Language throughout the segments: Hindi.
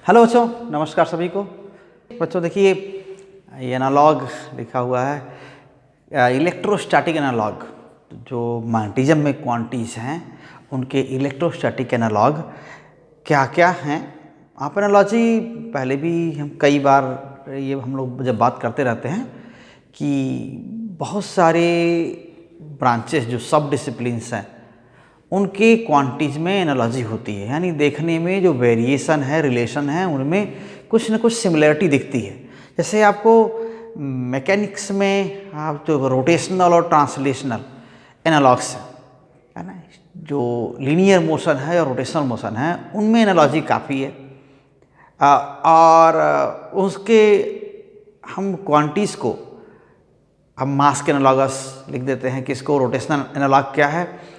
हेलो बच्चों, नमस्कार सभी को। बच्चों देखिए, ये एनालॉग लिखा हुआ है, इलेक्ट्रोस्टैटिक एनालॉग। जो मैग्नेटिज्म में क्वांटिटीज़ हैं उनके इलेक्ट्रोस्टैटिक एनालॉग क्या क्या हैं। आप एनालॉजी पहले भी हम कई बार ये हम लोग जब बात करते रहते हैं कि बहुत सारे ब्रांचेस जो सब डिसिप्लिन्स हैं उनके क्वांटिटीज़ में एनालॉजी होती है, यानी देखने में जो वेरिएशन है, रिलेशन है, उनमें कुछ न कुछ सिमिलरिटी दिखती है। जैसे आपको मैकेनिक्स में आप जो रोटेशनल और ट्रांसलेशनल एनालॉग्स है ना, जो लीनियर मोशन है और रोटेशनल मोशन है उनमें एनालॉजी काफ़ी है। और उसके हम क्वांटिटीज़ को हम मास के एनालॉगस लिख देते हैं कि इसको रोटेशनल एनालॉग क्या है,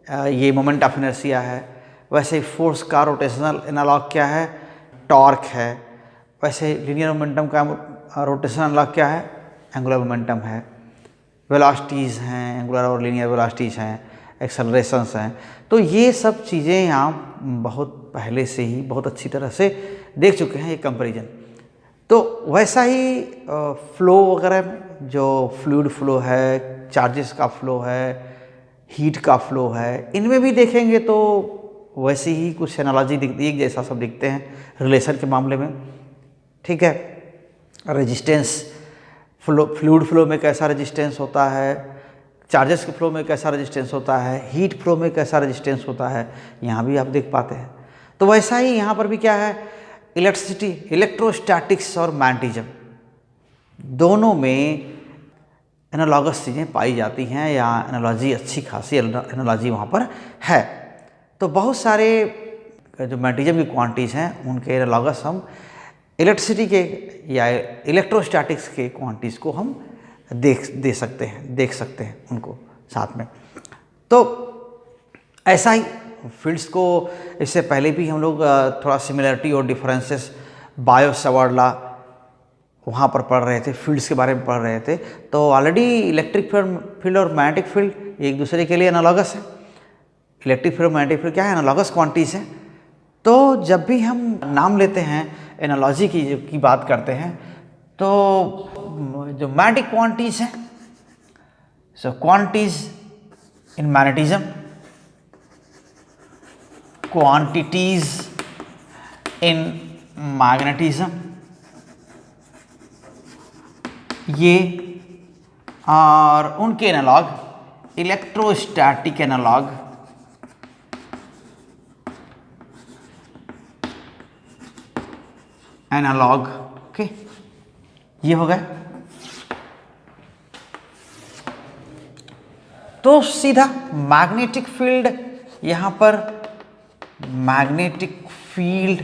ये मोमेंट ऑफ इनर्शिया है। वैसे फोर्स का रोटेशनल एनालॉग क्या है, टॉर्क है। वैसे लीनियर मोमेंटम का रोटेशनल एनालॉग क्या है, एंगुलर मोमेंटम है। वेलोसिटीज़ हैं, एंगुलर और लीनियर वेलोसिटीज़ हैं, एक्सेलरेशंस हैं। तो ये सब चीज़ें आप बहुत पहले से ही बहुत अच्छी तरह से देख चुके हैं ये कंपैरिजन। तो वैसा ही फ्लो वगैरह, जो फ्लूइड फ्लो है, चार्जेस का फ्लो है, हीट का फ्लो है, इनमें भी देखेंगे तो वैसे ही कुछ एनालॉजी दिखती है, एक जैसा सब दिखते हैं रिलेशन के मामले में। ठीक है, रेजिस्टेंस फ्लूइड फ्लो में कैसा रेजिस्टेंस होता है, चार्जेस के फ्लो में कैसा रेजिस्टेंस होता है, हीट फ्लो में कैसा रेजिस्टेंस होता है, यहाँ भी आप देख पाते हैं। तो वैसा ही यहाँ पर भी क्या है, इलेक्ट्रिसिटी, इलेक्ट्रोस्टैटिक्स और मैग्नेटिज्म दोनों में एनालॉगस चीज़ें पाई जाती हैं, या एनालॉजी अच्छी खासी एनालॉजी वहाँ पर है। तो बहुत सारे जो मैग्नेटिज्म की क्वांटिटीज़ हैं उनके एनालॉगस हम इलेक्ट्रिसिटी के या इलेक्ट्रोस्टैटिक्स के क्वांटिटीज़ को हम देख सकते हैं उनको साथ में। तो ऐसा ही फील्ड्स को इससे पहले भी हम लोग थोड़ा सिमिलरिटी और डिफरेंसेस बायो सवार्ड लॉ वहाँ पर पढ़ रहे थे, फील्ड्स के बारे में पढ़ रहे थे। तो ऑलरेडी इलेक्ट्रिक फील्ड और मैग्नेटिक फील्ड एक दूसरे के लिए एनालॉगस है। इलेक्ट्रिक फील्ड और मैग्नेटिक फील्ड क्या है, एनालॉगस क्वांटिटीज़ हैं। तो जब भी हम नाम लेते हैं एनालॉजी की बात करते हैं तो जो मैग्नेटिक क्वांटिटीज़ हैं, सो quantities in magnetism, quantities in magnetism, ये और उनके एनालॉग इलेक्ट्रोस्टैटिक एनालॉग, ओके, ये हो गए। तो सीधा मैग्नेटिक फील्ड, यहाँ पर मैग्नेटिक फील्ड,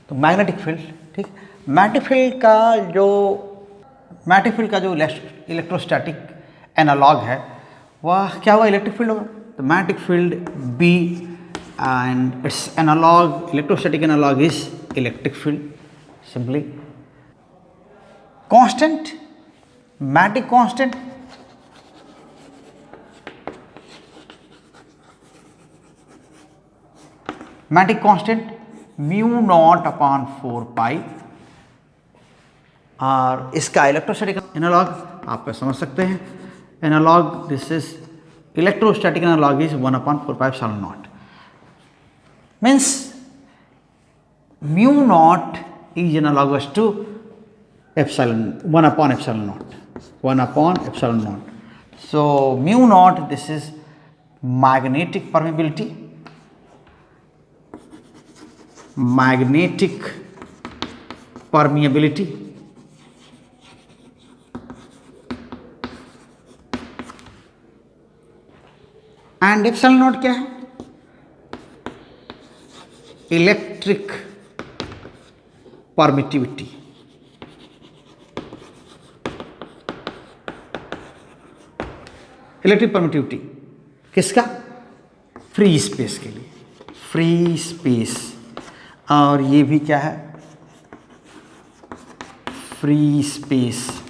तो मैग्नेटिक फील्ड, ठीक, मैग्नेटिक फील्ड का जो इलेक्ट्रोस्टैटिक एनालॉग है वह क्या हुआ, इलेक्ट्रिक फील्ड होगा। तो magnetic field B and its analog, electrostatic analog is electric field. Simply constant, magnetic constant, magnetic constant mu not upon 4 pi, और इसका इलेक्ट्रोस्टैटिक एनालॉग आप समझ सकते हैं। Analog, this is electrostatic analog is 1/4 pi epsilon not. Means mu not is analogous to epsilon 1/एप्सिलॉन नॉट, 1/एप्सिलॉन not. So mu not, this is magnetic permeability, magnetic permeability, and epsilon not क्या है, इलेक्ट्रिक परमिटिविटी। इलेक्ट्रिक परमिटिविटी किसका, फ्री स्पेस के लिए, फ्री स्पेस। और ये भी क्या है, फ्री स्पेस।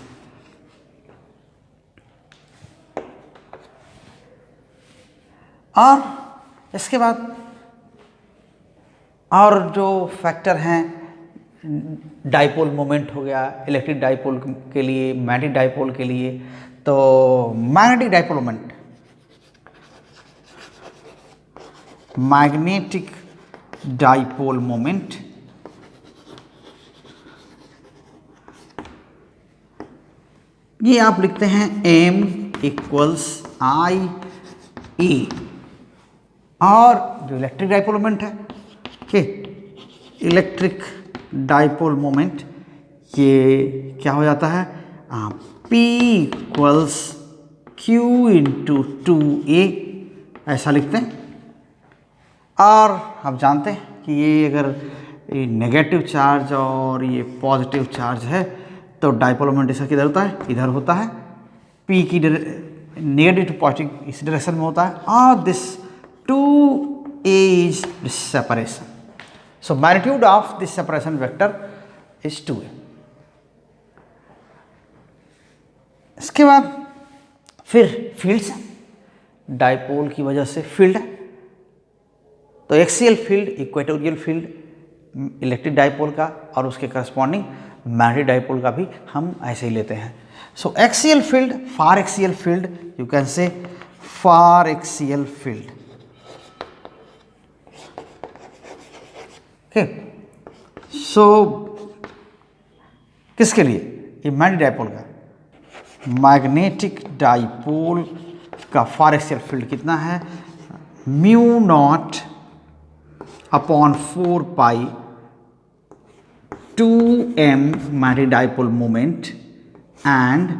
और इसके बाद और जो फैक्टर हैं, डाइपोल मोमेंट हो गया इलेक्ट्रिक डाइपोल के लिए, मैग्नेटिक डाइपोल के लिए। तो magnetic dipole moment, magnetic dipole moment ये आप लिखते हैं m इक्वल्स आई ई। और जो इलेक्ट्रिक डाइपोल मोमेंट है, ओके, इलेक्ट्रिक डाइपोल मोमेंट ये क्या हो जाता है, P equals Q into 2A, ऐसा लिखते हैं। और आप जानते हैं कि ये अगर ये नेगेटिव चार्ज और ये पॉजिटिव चार्ज है तो डाइपोल मोमेंट इसका किधर होता है, इधर होता है। P की नेगेटिव टू पॉजिटिव इस डायरेक्शन में होता है, और this 2A is this separation. So magnitude of this separation vector is 2A। इसके बाद फिर फील्ड्स हैं, डाइपोल की वजह से फील्ड है। तो axial field, equatorial field electric dipole का, और उसके करस्पॉन्डिंग मैग्नेटिक डाइपोल का भी हम ऐसे ही लेते हैं। So axial field, far axial field, you can say far axial field, okay. So किसके लिए, ये मैग्नेटिक डाइपोल का, मैग्नेटिक डाइपोल का फार एक्सियल फील्ड कितना है, mu not upon 4 pi 2m magnetic dipole moment and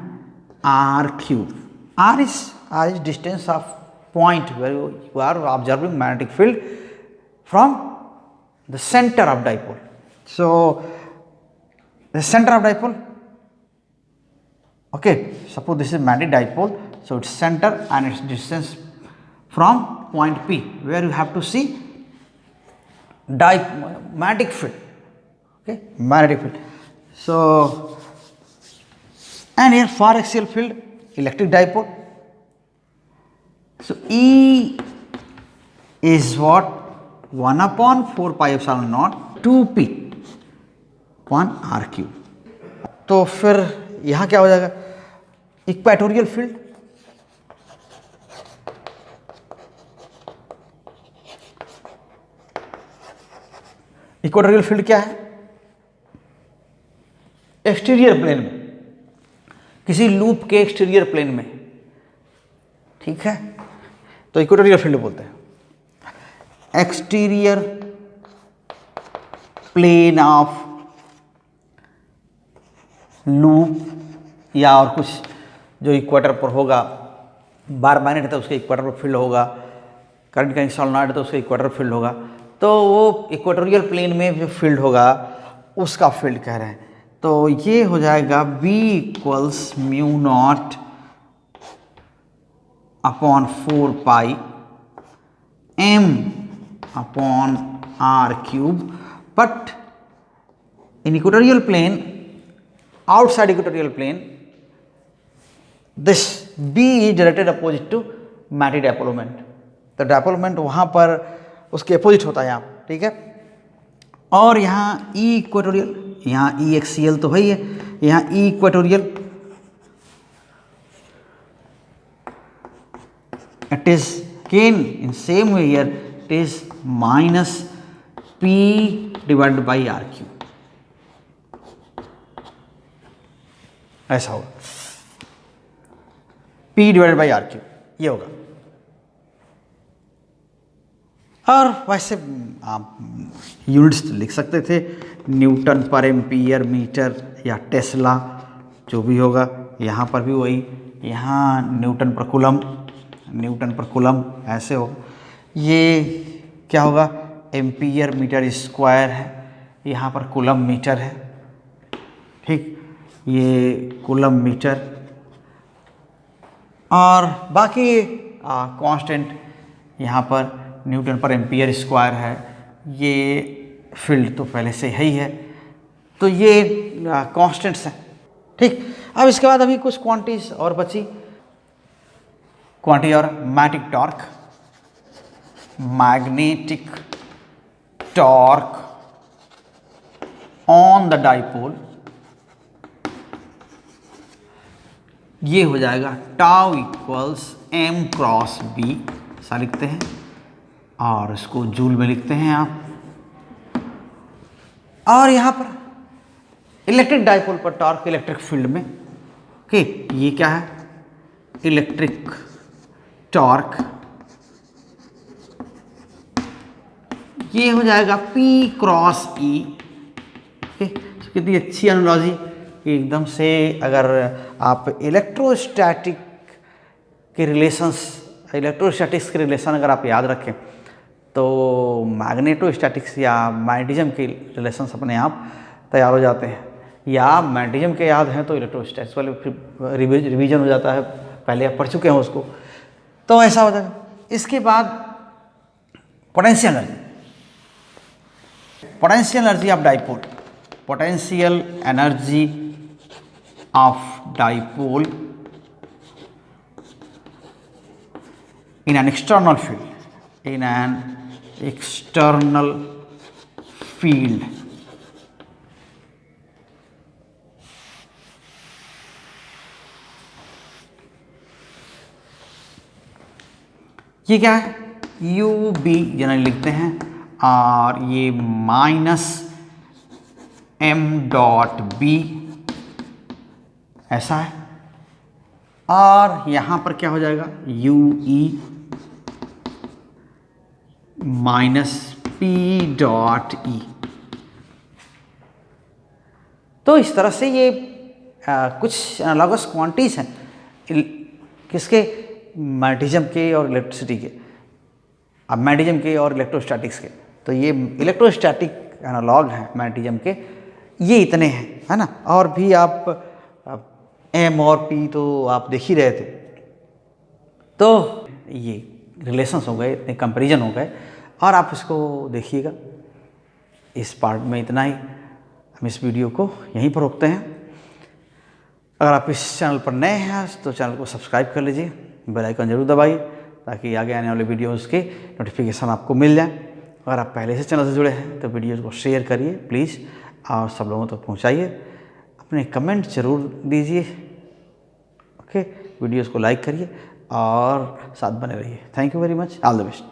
r cube. r is distance of point where you are observing magnetic field from the center of dipole. So the center of dipole, okay, suppose this is magnetic dipole, so its center and its distance from point P where you have to see magnetic field, okay, magnetic field. So and here far axial field, electric dipole. So E is what, 1 upon 4 pi epsilon naught 2p upon r cube। तो फिर यहाँ क्या हो जाएगा, इक्वेटोरियल फील्ड, इक्वेटोरियल फील्ड क्या है, एक्सटीरियर प्लेन में, किसी लूप के एक्सटीरियर प्लेन में, ठीक है, तो इक्वेटोरियल फील्ड बोलते हैं। एक्सटीरियर प्लेन ऑफ लूप या और कुछ जो इक्वेटर पर होगा, बार मैग्नेट है तो उसके इक्वेटर पर फील्ड होगा, करंट का सोलेनॉइड है तो उसका इक्वेटर फील्ड होगा, तो वो इक्वेटोरियल प्लेन में जो फील्ड होगा उसका फील्ड कह रहे हैं। तो ये हो जाएगा B equals mu not upon 4 pi m upon r cube, but in equatorial plane, outside equatorial plane, this B is directed opposite to magnetic dipole moment। तो dipole moment वहाँ पर उसके अपोजिट होता है यहाँ, ठीक है। और यहाँ E इक्वेटोरियल, यहाँ E एक्सियल तो है ही है, यहाँ E equatorial, it is again in same way here, it is minus P divided by R cube, ऐसा होगा, P divided by R cube ये होगा। और वैसे आप यूनिट्स तो लिख सकते थे, न्यूटन पर एम्पियर मीटर या टेस्ला जो भी होगा, यहाँ पर भी वही, यहाँ न्यूटन पर कूलम, न्यूटन पर कूलम ऐसे होगा। ये क्या होगा, एम्पियर मीटर स्क्वायर है, यहाँ पर कूलम मीटर है, ठीक, ये कूलम मीटर। और बाकी कांस्टेंट यहाँ पर न्यूटन पर एम्पियर स्क्वायर है, ये फील्ड तो पहले से है ही है, तो ये कांस्टेंट्स हैं, ठीक। अब इसके बाद अभी कुछ क्वांटिटीज और बची, क्वांटिटी और magnetic torque, magnetic torque on the dipole, ये हो जाएगा tau equals m cross b, ऐसा लिखते हैं, और इसको जूल में लिखते हैं आप। और यहां पर इलेक्ट्रिक डाइपोल पर टॉर्क इलेक्ट्रिक फील्ड में, ओके, ये क्या है, इलेक्ट्रिक टॉर्क, ये हो जाएगा P क्रॉस E। ओके, कितनी अच्छी एनालॉजी कि एकदम से अगर आप इलेक्ट्रोस्टैटिक के इलेक्ट्रोस्टैटिक्स के रिलेशन अगर आप याद रखें तो मैग्नेटोस्टैटिक्स या मैग्नेटिज्म के रिलेशंस अपने आप तैयार हो जाते हैं, या मैग्नेटिज्म के याद हैं तो इलेक्ट्रोस्टैटिक्स वाले फिर रिवीजन हो जाता है, पहले आप पढ़ चुके हैं उसको, तो ऐसा हो जाएगा। इसके बाद potential energy, potential energy of dipole, potential energy of dipole in an external field, in an external field, ये क्या है, यू बी जनरली लिखते हैं, और ये माइनस m डॉट बी ऐसा है, और यहां पर क्या हो जाएगा, you E minus P dot E. तो इस तरह से ये कुछ एनालॉगस क्वांटिटीज हैं किसके, मैग्नेटिज्म के और इलेक्ट्रिसिटी के, अब मैग्नेटिज्म के और इलेक्ट्रोस्टैटिक्स के। तो ये इलेक्ट्रोस्टैटिक एनालॉग हैं मैग्नेटिज्म के, ये इतने हैं, है ना। और भी आप एम और पी तो आप देख ही रहे थे, तो ये रिलेशंस हो गए, इतने कंपैरिजन हो गए, और आप इसको देखिएगा। इस पार्ट में इतना ही, हम इस वीडियो को यहीं पर रोकते हैं। अगर आप इस चैनल पर नए हैं तो चैनल को सब्सक्राइब कर लीजिए, बेल आइकन जरूर दबाइए ताकि आगे आने वाले वीडियोज़ के नोटिफिकेशन आपको मिल जाए। अगर आप पहले से चैनल से जुड़े हैं तो वीडियोज़ को शेयर करिए प्लीज़, और सब लोगों तक पहुँचाइए, अपने कमेंट जरूर दीजिए, ओके, वीडियोज़ को लाइक करिए और साथ बने रहिए। Thank you very much, all the best.